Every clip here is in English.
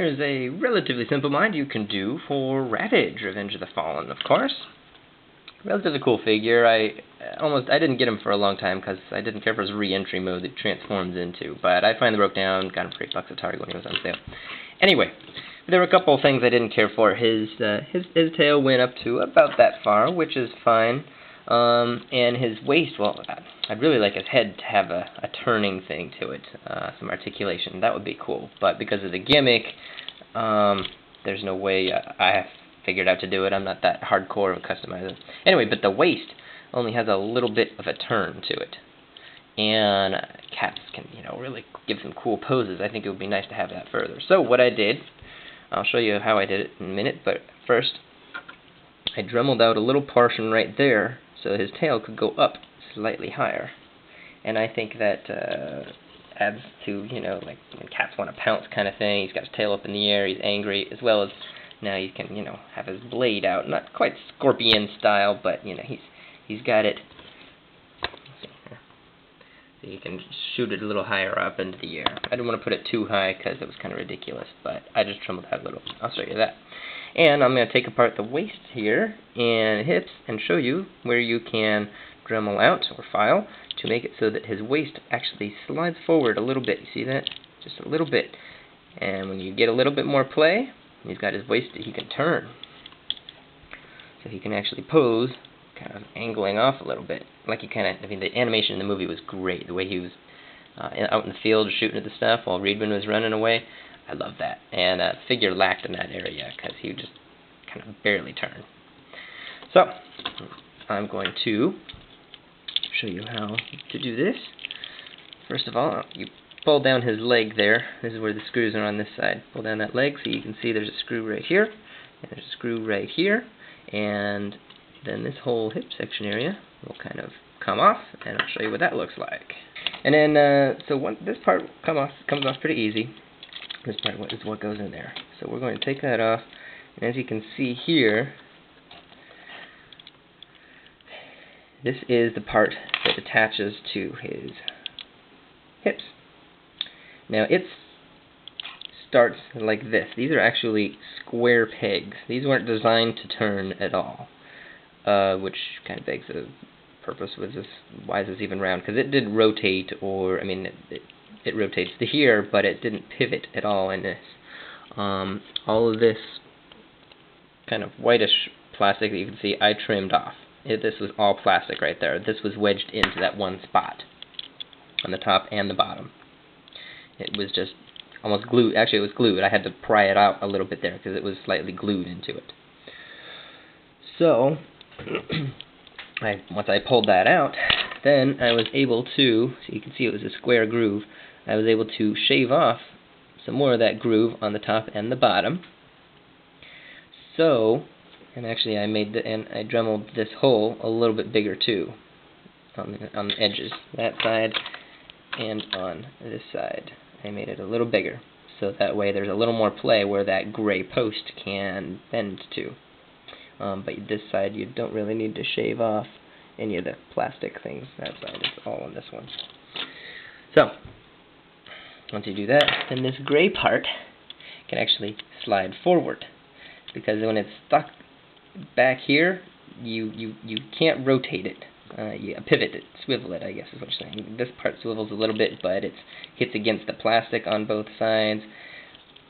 Here's a relatively simple mod you can do for Ravage, Revenge of the Fallen, of course. Relatively cool figure. I didn't get him for a long time because I didn't care for his re-entry mode that he transforms into, but I finally broke down, got him for $8 at Target when he was on sale. Anyway, there were a couple of things I didn't care for. His tail went up to about that far, which is fine. And his waist, well, I'd really like his head to have a turning thing to it, some articulation. That would be cool. But because of the gimmick, there's no way I have figured out to do it. I'm not that hardcore of a customizer. Anyway, but the waist only has a little bit of a turn to it. And cats can, really give some cool poses. I think it would be nice to have that further. So what I did, I'll show you how I did it in a minute, but first I dremeled out a little portion right there so his tail could go up slightly higher. And I think that adds to, like when cats want to pounce kind of thing. He's got his tail up in the air, he's angry, as well as now you can, have his blade out. Not quite scorpion style, but, he's got it. So you can shoot it a little higher up into the air. I didn't want to put it too high because it was kind of ridiculous, but I just trimmed that a little. I'll show you that. And I'm going to take apart the waist here and hips and show you where you can Dremel out or file to make it so that his waist actually slides forward a little bit. You see that? Just a little bit. And when you get a little bit more play, he's got his waist that he can turn. So he can actually pose, kind of angling off a little bit. Like the animation in the movie was great. The way he was out in the field shooting at the stuff while Reedman was running away. I love that. And the figure lacked in that area because he would just kind of barely turn. So, I'm going to show you how to do this. First of all, you pull down his leg there. This is where the screws are on this side. Pull down that leg so you can see there's a screw right here, and there's a screw right here, and then this whole hip section area will kind of come off, and I'll show you what that looks like. And then, this part comes off pretty easy. This part is what goes in there. So we're going to take that off, and as you can see here, this is the part that attaches to his hips. Now it starts like this. These are actually square pegs. These weren't designed to turn at all, which kind of begs the purpose was this, why is this even round? Because it did rotate, or it rotates to here, but it didn't pivot at all in this. All of this kind of whitish plastic that you can see, I trimmed off. This was all plastic right there. This was wedged into that one spot on the top and the bottom. It was just almost glued. Actually, it was glued. I had to pry it out a little bit there because it was slightly glued into it. So, once I pulled that out, then I was able to, so you can see it was a square groove, I was able to shave off some more of that groove on the top and the bottom. So, and actually I dremeled this hole a little bit bigger too, on the edges, that side and on this side. I made it a little bigger, so that way there's a little more play where that gray post can bend to. But this side you don't really need to shave off any of the plastic things. That side is all on this one. So, once you do that, then this gray part can actually slide forward, because when it's stuck back here, you can't rotate it. You pivot it, swivel it, I guess is what you're saying. This part swivels a little bit, but it hits against the plastic on both sides,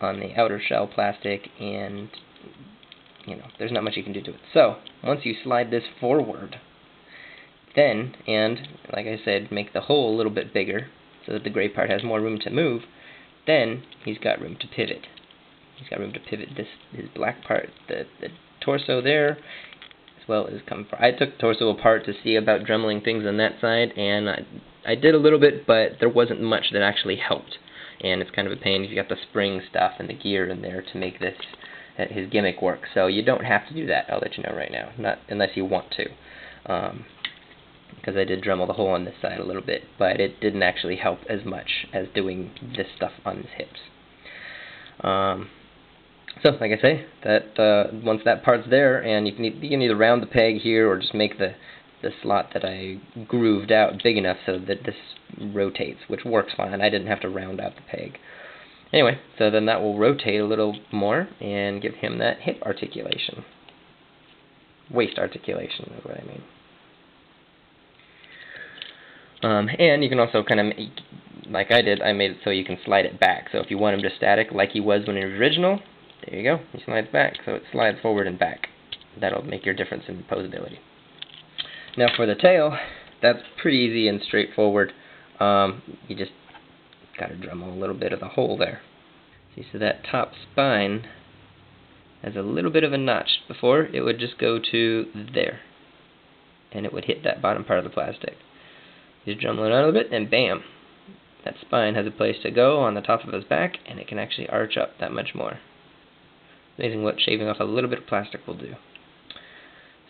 on the outer shell plastic, and there's not much you can do to it. So, once you slide this forward, then, and like I said, make the hole a little bit bigger so that the gray part has more room to move, then he's got room to pivot. He's got room to pivot his black part, the torso there, as well as come from. I took torso apart to see about dremeling things on that side, and I did a little bit, but there wasn't much that actually helped. And it's kind of a pain if you got the spring stuff and the gear in there to make this his gimmick work. So you don't have to do that, I'll let you know right now, not unless you want to. Because I did Dremel the hole on this side a little bit, but it didn't actually help as much as doing this stuff on his hips. So, like I say, that once that part's there, and you can either round the peg here or just make the slot that I grooved out big enough so that this rotates, which works fine. I didn't have to round out the peg. Anyway, so then that will rotate a little more and give him that hip articulation. Waist articulation is what I mean. And you can also kind of, like I did, I made it so you can slide it back. So if you want him just static like he was when he was original, there you go. He slides back, so it slides forward and back. That'll make your difference in poseability. Now for the tail, that's pretty easy and straightforward. You just got to Dremel a little bit of the hole there. See, so that top spine has a little bit of a notch. Before, it would just go to there, and it would hit that bottom part of the plastic. You just Dremel it out a bit, and bam! That spine has a place to go on the top of his back, and it can actually arch up that much more. Amazing what shaving off a little bit of plastic will do.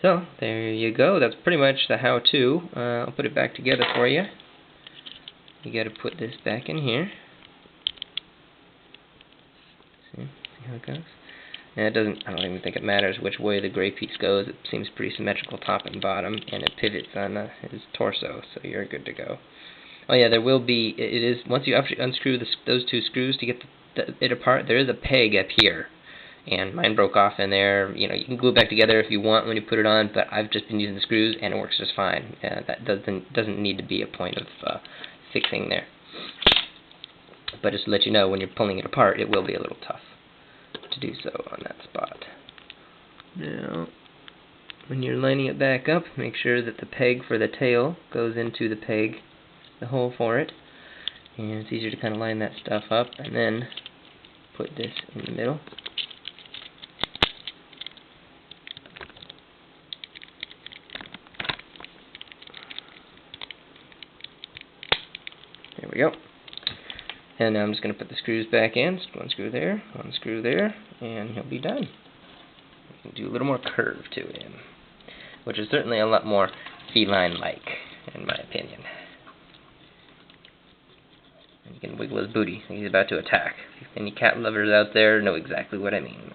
So, there you go. That's pretty much the how-to. I'll put it back together for you. You got to put this back in here. See how it goes? And I don't even think it matters which way the gray piece goes. It seems pretty symmetrical top and bottom, and it pivots on his torso, so you're good to go. Oh yeah, there will be, once you actually unscrew those two screws to get it apart, there is a peg up here. And mine broke off in there. You know, you can glue it back together if you want when you put it on, but I've just been using the screws and it works just fine. That doesn't need to be a point of fixing there. But just to let you know, when you're pulling it apart, it will be a little tough to do so on that spot. Now, when you're lining it back up, make sure that the peg for the tail goes into the peg, the hole for it. And it's easier to kind of line that stuff up and then put this in the middle. There we go. And now I'm just going to put the screws back in. Just one screw there, and he'll be done. We can do a little more curve to him, which is certainly a lot more feline-like, in my opinion. And you can wiggle his booty. He's about to attack. Any cat lovers out there know exactly what I mean.